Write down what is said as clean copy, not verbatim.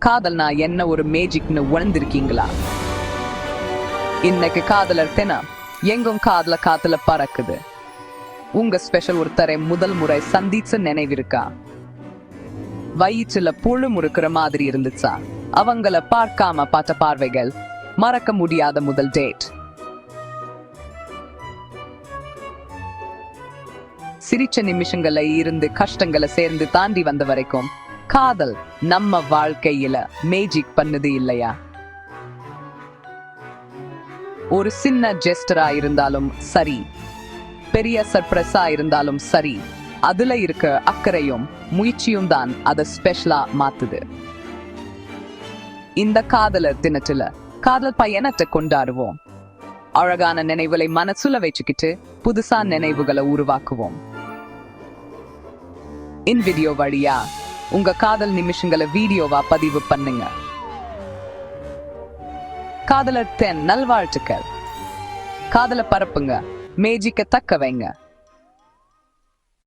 காதல்னா என்ன ஒரு மேஜிக்னு உணர்ந்திருக்கீங்களா? இன்னைக்கு காதலர் தினம் எங்கும் காத்துல பறக்குது. உங்க ஸ்பெஷல் ஒருத்தரை முதல் முறை சந்திச்ச நினைவிருக்கா? வயிற்றுல புழு முறுக்கிற மாதிரி இருந்துச்சா? அவங்கள பார்க்காம பார்த்த பார்வைகள், மறக்க முடியாத முதல் டேட். சிரிச்ச நிமிஷங்களை இருந்து கஷ்டங்களை சேர்ந்து தாண்டி வந்த வரைக்கும் காதல் நம்ம வாழ்க்கையில மேஜிக் பண்ணுது இல்லையா? ஒரு சின்ன ஜெஸ்டரா இருந்தாலும் சரி, பெரிய சர்ப்ரைஸா இருந்தாலும் சரி, அதுல இருக்க அக்கறையும் முயற்சியும் தான் அதை ஸ்பெஷலா மாத்துது. இந்த காதலர் தினத்துல காதல் பயணத்தை கொண்டாடுவோம். அழகான நினைவுகளை மனசுல வச்சுக்கிட்டு புதுசா நினைவுகளை உருவாக்குவோம். இந்த வீடியோ வழியா உங்க காதல் நிமிஷங்களை வீடியோவா பதிவு பண்ணுங்க. காதலர் தின நல்வாழ்த்துக்கள். காதலை பரப்புங்க, மேஜிக்க தக்க வைங்க.